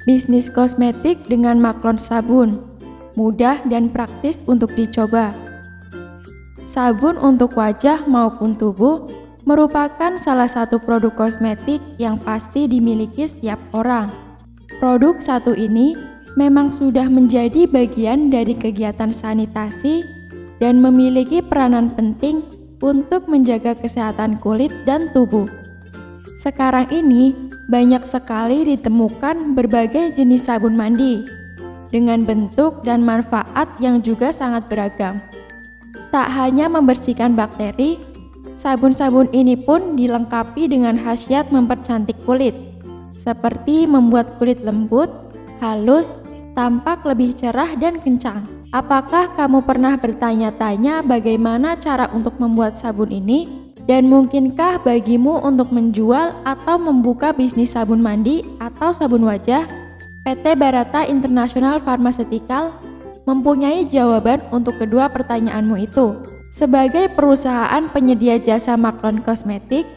Bisnis kosmetik dengan maklon sabun, mudah dan praktis untuk dicoba. Sabun untuk wajah maupun tubuh merupakan salah satu produk kosmetik yang pasti dimiliki setiap orang. Produk satu ini memang sudah menjadi bagian dari kegiatan sanitasi dan memiliki peranan penting untuk menjaga kesehatan kulit dan tubuh. Sekarang ini, banyak sekali ditemukan berbagai jenis sabun mandi, dengan bentuk dan manfaat yang juga sangat beragam. Tak hanya membersihkan bakteri, sabun-sabun ini pun dilengkapi dengan khasiat mempercantik kulit, seperti membuat kulit lembut, halus, tampak lebih cerah dan kencang. Apakah kamu pernah bertanya-tanya bagaimana cara untuk membuat sabun ini? Dan mungkinkah bagimu untuk menjual atau membuka bisnis sabun mandi atau sabun wajah? PT Barata International Pharmaceutical mempunyai jawaban untuk kedua pertanyaanmu itu. Sebagai perusahaan penyedia jasa maklon kosmetik,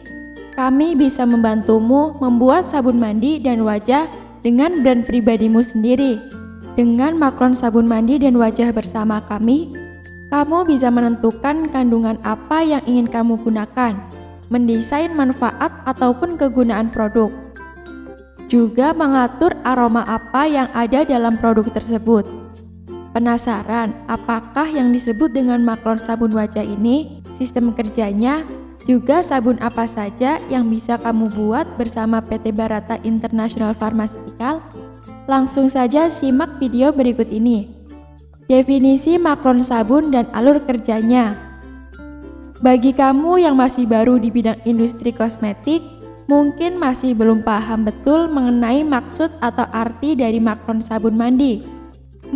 kami bisa membantumu membuat sabun mandi dan wajah dengan brand pribadimu sendiri. Dengan maklon sabun mandi dan wajah bersama kami, kamu bisa menentukan kandungan apa yang ingin kamu gunakan, mendesain manfaat ataupun kegunaan produk, juga mengatur aroma apa yang ada dalam produk tersebut. Penasaran apakah yang disebut dengan maklon sabun wajah ini, sistem kerjanya, juga sabun apa saja yang bisa kamu buat bersama PT Barata International Pharmaceutical? Langsung saja simak video berikut ini. Definisi maklon sabun dan alur kerjanya. Bagi kamu yang masih baru di bidang industri kosmetik, mungkin masih belum paham betul mengenai maksud atau arti dari maklon sabun mandi.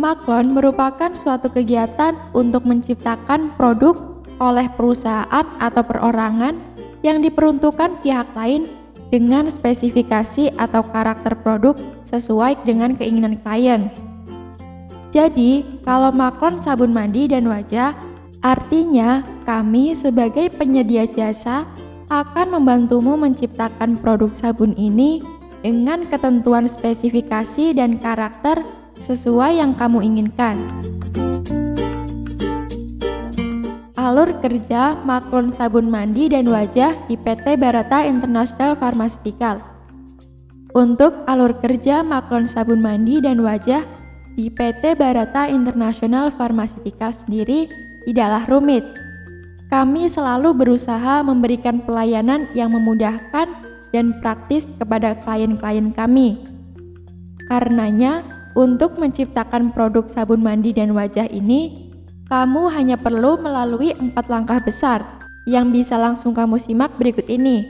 Maklon merupakan suatu kegiatan untuk menciptakan produk oleh perusahaan atau perorangan yang diperuntukkan pihak lain dengan spesifikasi atau karakter produk sesuai dengan keinginan klien. Jadi, kalau maklon sabun mandi dan wajah, artinya kami sebagai penyedia jasa akan membantumu menciptakan produk sabun ini dengan ketentuan spesifikasi dan karakter sesuai yang kamu inginkan. Alur kerja maklon sabun mandi dan wajah di PT Barata International Pharmaceutical. Untuk alur kerja maklon sabun mandi dan wajah di PT Barata International Pharmaceutical sendiri tidaklah rumit. Kami selalu berusaha memberikan pelayanan yang memudahkan dan praktis kepada klien-klien kami. Karenanya, untuk menciptakan produk sabun mandi dan wajah ini, kamu hanya perlu melalui 4 langkah besar yang bisa langsung kamu simak berikut ini.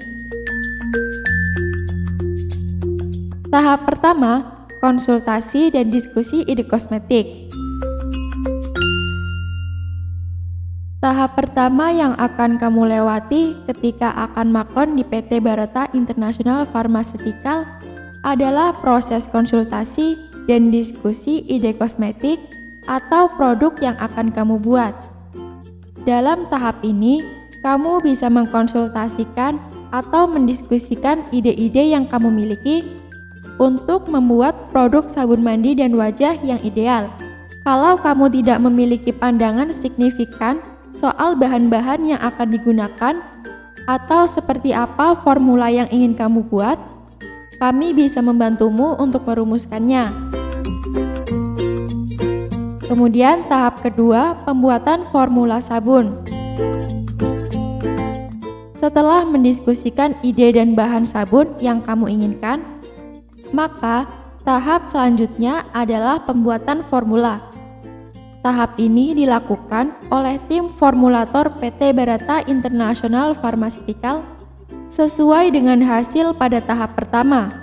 Tahap pertama, konsultasi dan diskusi ide kosmetik. Tahap pertama yang akan kamu lewati ketika akan maklon di PT Barata International Pharmaceutical adalah proses konsultasi dan diskusi ide kosmetik atau produk yang akan kamu buat. Dalam tahap ini, kamu bisa mengkonsultasikan atau mendiskusikan ide-ide yang kamu miliki untuk membuat produk sabun mandi dan wajah yang ideal. Kalau kamu tidak memiliki pandangan signifikan soal bahan-bahan yang akan digunakan atau seperti apa formula yang ingin kamu buat, kami bisa membantumu untuk merumuskannya. Kemudian tahap kedua, pembuatan formula sabun. Setelah mendiskusikan ide dan bahan sabun yang kamu inginkan, maka tahap selanjutnya adalah pembuatan formula. Tahap ini dilakukan oleh tim formulator PT Barata International Pharmaceutical sesuai dengan hasil pada tahap pertama.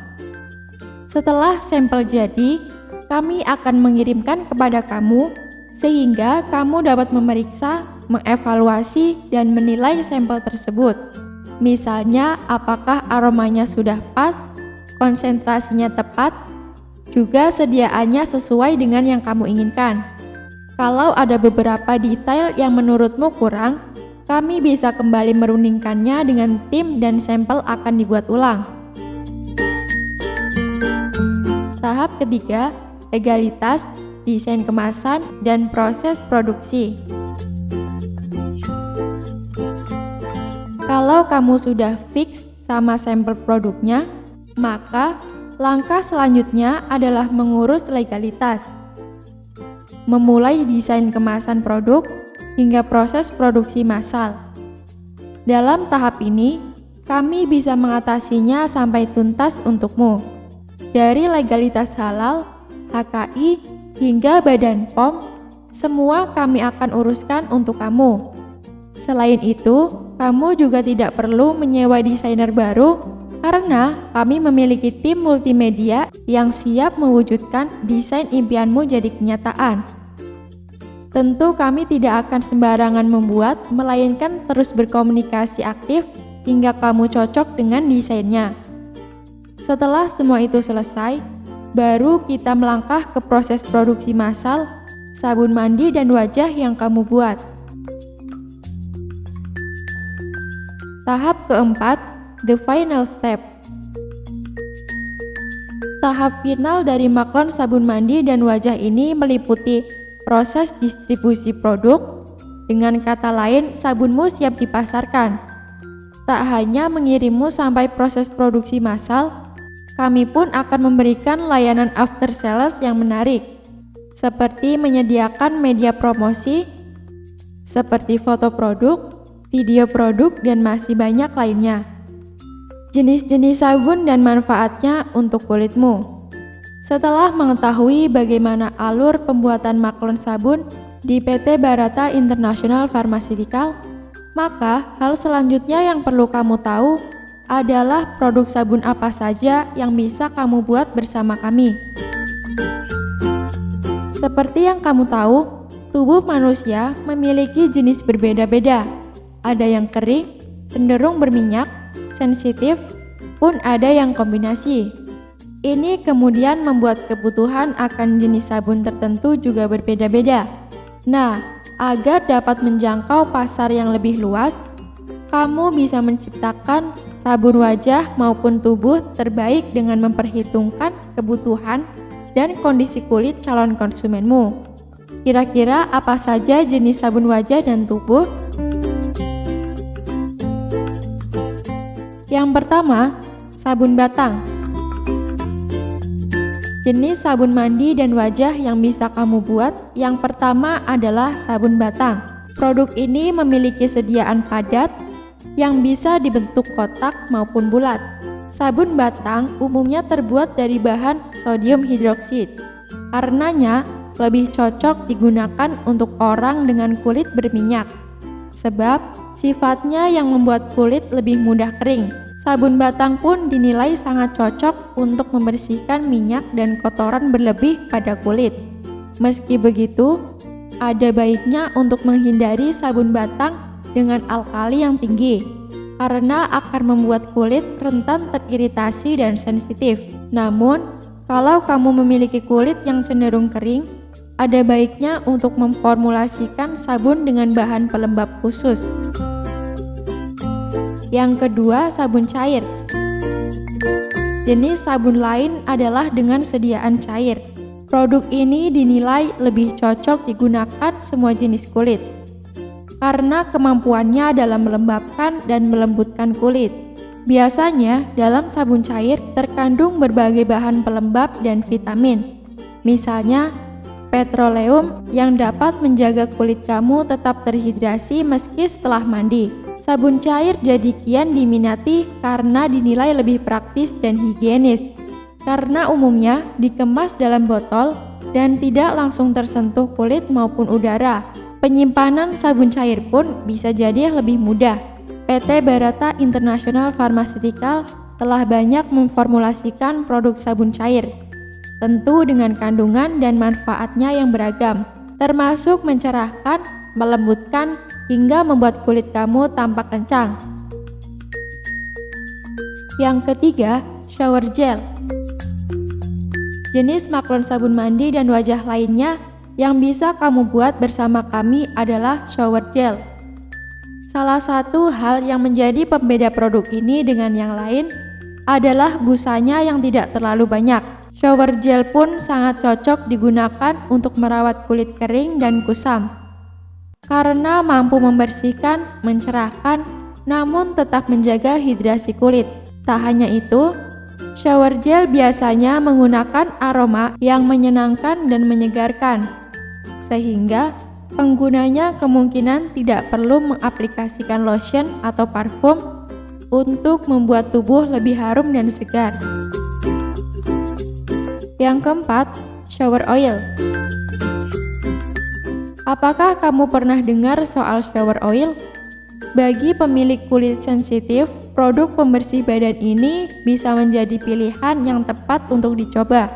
Setelah sampel jadi, kami akan mengirimkan kepada kamu sehingga kamu dapat memeriksa, mengevaluasi, dan menilai sampel tersebut. Misalnya, apakah aromanya sudah pas, konsentrasinya tepat, juga sediaannya sesuai dengan yang kamu inginkan. Kalau ada beberapa detail yang menurutmu kurang, kami bisa kembali merundingkannya dengan tim dan sampel akan dibuat ulang. Tahap ketiga, legalitas, desain kemasan, dan proses produksi. Kalau kamu sudah fix sama sampel produknya, maka langkah selanjutnya adalah mengurus legalitas. Memulai desain kemasan produk hingga proses produksi massal. Dalam tahap ini, kami bisa mengatasinya sampai tuntas untukmu. Dari legalitas halal, HKI, hingga Badan POM, semua kami akan uruskan untuk kamu. Selain itu, kamu juga tidak perlu menyewa desainer baru karena kami memiliki tim multimedia yang siap mewujudkan desain impianmu jadi kenyataan. Tentu kami tidak akan sembarangan membuat, melainkan terus berkomunikasi aktif hingga kamu cocok dengan desainnya. Setelah semua itu selesai, baru kita melangkah ke proses produksi massal sabun mandi dan wajah yang kamu buat. Tahap keempat, the final step. Tahap final dari Maklon sabun mandi dan wajah ini meliputi proses distribusi produk. Dengan kata lain, sabunmu siap dipasarkan. Tak hanya mengirimmu sampai proses produksi massal, kami pun akan memberikan layanan after sales yang menarik, seperti menyediakan media promosi, seperti foto produk, video produk, dan masih banyak lainnya. Jenis-jenis sabun dan manfaatnya untuk kulitmu. Setelah mengetahui bagaimana alur pembuatan Maklon sabun di PT Barata International Pharmaceutical, maka hal selanjutnya yang perlu kamu tahu adalah produk sabun apa saja yang bisa kamu buat bersama kami. Seperti yang kamu tahu, tubuh manusia memiliki jenis berbeda-beda. Ada yang kering, cenderung berminyak, sensitif, pun ada yang kombinasi. Ini kemudian membuat kebutuhan akan jenis sabun tertentu juga berbeda-beda. Nah, agar dapat menjangkau pasar yang lebih luas, kamu bisa menciptakan sabun wajah maupun tubuh terbaik dengan memperhitungkan kebutuhan dan kondisi kulit calon konsumenmu. Kira-kira apa saja jenis sabun wajah dan tubuh? Yang pertama, sabun batang. Jenis sabun mandi dan wajah yang bisa kamu buat yang pertama adalah sabun batang. Produk ini memiliki sediaan padat yang bisa dibentuk kotak maupun bulat. Sabun batang umumnya terbuat dari bahan sodium hidroksid. Karenanya, lebih cocok digunakan untuk orang dengan kulit berminyak. Sebab sifatnya yang membuat kulit lebih mudah kering. Sabun batang pun dinilai sangat cocok untuk membersihkan minyak dan kotoran berlebih pada kulit. Meski begitu, ada baiknya untuk menghindari sabun batang dengan alkali yang tinggi, karena akan membuat kulit rentan teriritasi dan sensitif. Namun, kalau kamu memiliki kulit yang cenderung kering, ada baiknya untuk memformulasikan sabun dengan bahan pelembab khusus. Yang kedua, sabun cair. Jenis sabun lain adalah dengan sediaan cair. Produk ini dinilai lebih cocok digunakan semua jenis kulit, karena kemampuannya dalam melembabkan dan melembutkan kulit. Biasanya, dalam sabun cair terkandung berbagai bahan pelembab dan vitamin. Misalnya, petroleum yang dapat menjaga kulit kamu tetap terhidrasi meski setelah mandi. Sabun cair jadi kian diminati karena dinilai lebih praktis dan higienis, karena umumnya dikemas dalam botol dan tidak langsung tersentuh kulit maupun udara. Penyimpanan sabun cair pun bisa jadi lebih mudah. PT Barata International Pharmaceutical telah banyak memformulasikan produk sabun cair, tentu dengan kandungan dan manfaatnya yang beragam, termasuk mencerahkan, melembutkan, hingga membuat kulit kamu tampak kencang. Yang ketiga, shower gel. Jenis Maklon sabun mandi dan wajah lainnya yang bisa kamu buat bersama kami adalah shower gel. Salah satu hal yang menjadi pembeda produk ini dengan yang lain adalah busanya yang tidak terlalu banyak. Shower gel pun sangat cocok digunakan untuk merawat kulit kering dan kusam, karena mampu membersihkan, mencerahkan, namun tetap menjaga hidrasi kulit. Tak hanya itu, shower gel biasanya menggunakan aroma yang menyenangkan dan menyegarkan, sehingga penggunanya kemungkinan tidak perlu mengaplikasikan lotion atau parfum untuk membuat tubuh lebih harum dan segar. Yang keempat, shower oil. Apakah kamu pernah dengar soal shower oil? Bagi pemilik kulit sensitif, produk pembersih badan ini bisa menjadi pilihan yang tepat untuk dicoba,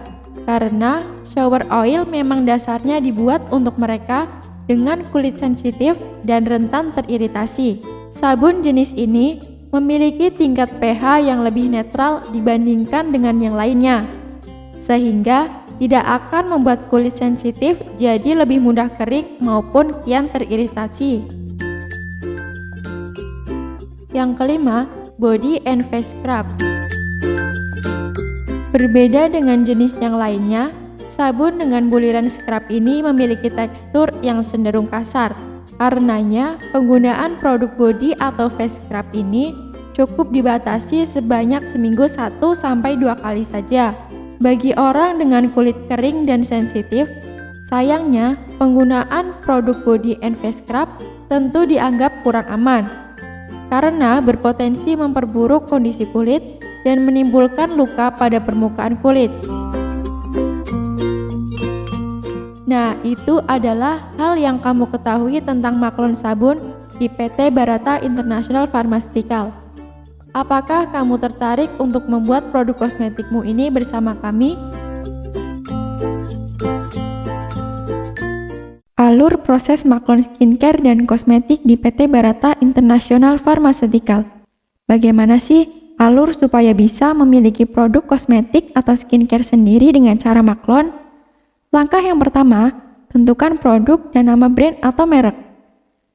karena shower oil memang dasarnya dibuat untuk mereka dengan kulit sensitif dan rentan teriritasi. Sabun jenis ini memiliki tingkat pH yang lebih netral dibandingkan dengan yang lainnya, sehingga tidak akan membuat kulit sensitif jadi lebih mudah kering maupun kian teriritasi. Yang kelima, body and face scrub. Berbeda dengan jenis yang lainnya, sabun dengan buliran scrub ini memiliki tekstur yang cenderung kasar. Karenanya, penggunaan produk body atau face scrub ini cukup dibatasi sebanyak seminggu 1-2 kali saja. Bagi orang dengan kulit kering dan sensitif, sayangnya penggunaan produk body and face scrub tentu dianggap kurang aman, karena berpotensi memperburuk kondisi kulit dan menimbulkan luka pada permukaan kulit. Nah, itu adalah hal yang kamu ketahui tentang Maklon Sabun di PT Barata International Pharmaceutical. Apakah kamu tertarik untuk membuat produk kosmetikmu ini bersama kami? Alur proses Maklon Skincare dan kosmetik di PT Barata International Pharmaceutical. Bagaimana sih alur supaya bisa memiliki produk kosmetik atau skincare sendiri dengan cara Maklon? Langkah yang pertama, tentukan produk dan nama brand atau merek.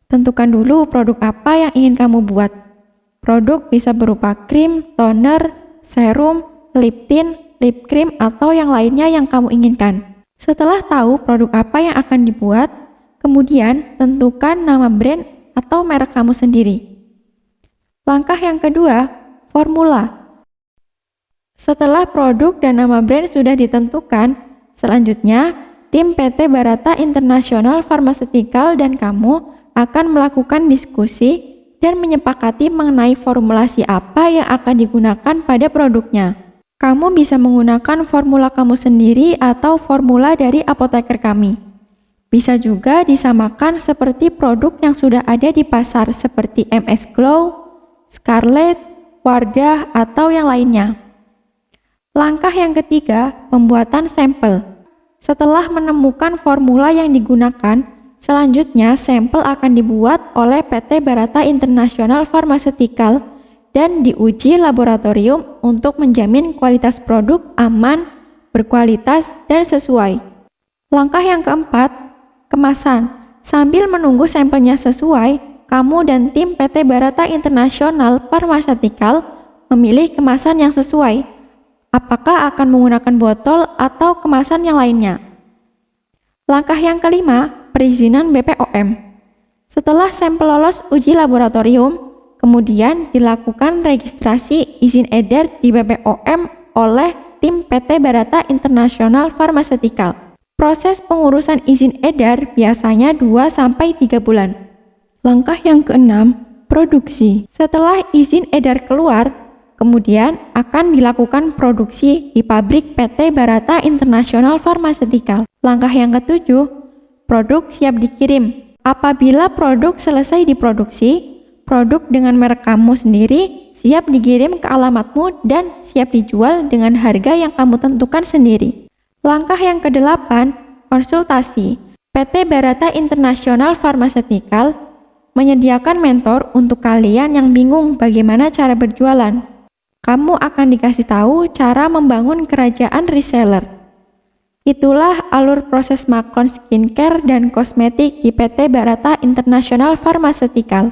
Tentukan dulu produk apa yang ingin kamu buat. Produk bisa berupa krim, toner, serum, lip tint, lip cream, atau yang lainnya yang kamu inginkan. Setelah tahu produk apa yang akan dibuat, kemudian tentukan nama brand atau merek kamu sendiri. Langkah yang kedua, formula. Setelah produk dan nama brand sudah ditentukan, selanjutnya tim PT Barata International Pharmaceutical dan kamu akan melakukan diskusi dan menyepakati mengenai formulasi apa yang akan digunakan pada produknya. Kamu bisa menggunakan formula kamu sendiri atau formula dari apoteker kami. Bisa juga disamakan seperti produk yang sudah ada di pasar seperti MS Glow, Scarlett, Wardah, atau yang lainnya. Langkah yang ketiga, pembuatan sampel. Setelah menemukan formula yang digunakan, selanjutnya sampel akan dibuat oleh PT Barata International Pharmaceutical dan diuji laboratorium untuk menjamin kualitas produk aman, berkualitas, dan sesuai. Langkah yang keempat, kemasan. Sambil menunggu sampelnya sesuai, kamu dan tim PT Barata International Pharmaceutical memilih kemasan yang sesuai. Apakah akan menggunakan botol atau kemasan yang lainnya? Langkah yang kelima, perizinan BPOM. Setelah sampel lolos uji laboratorium, kemudian dilakukan registrasi izin edar di BPOM oleh tim PT Barata International Pharmaceutical. Proses pengurusan izin edar biasanya 2-3 bulan. Langkah yang keenam, produksi. Setelah izin edar keluar, kemudian akan dilakukan produksi di pabrik PT Barata International Pharmaceutical. Langkah yang ketujuh, produk siap dikirim. Apabila produk selesai diproduksi, produk dengan merek kamu sendiri siap dikirim ke alamatmu dan siap dijual dengan harga yang kamu tentukan sendiri. Langkah yang kedelapan, konsultasi. PT Barata International Pharmaceutical menyediakan mentor untuk kalian yang bingung bagaimana cara berjualan. Kamu akan dikasih tahu cara membangun kerajaan reseller. Itulah alur proses Maklon Skincare dan kosmetik di PT Barata International Pharmaceutical.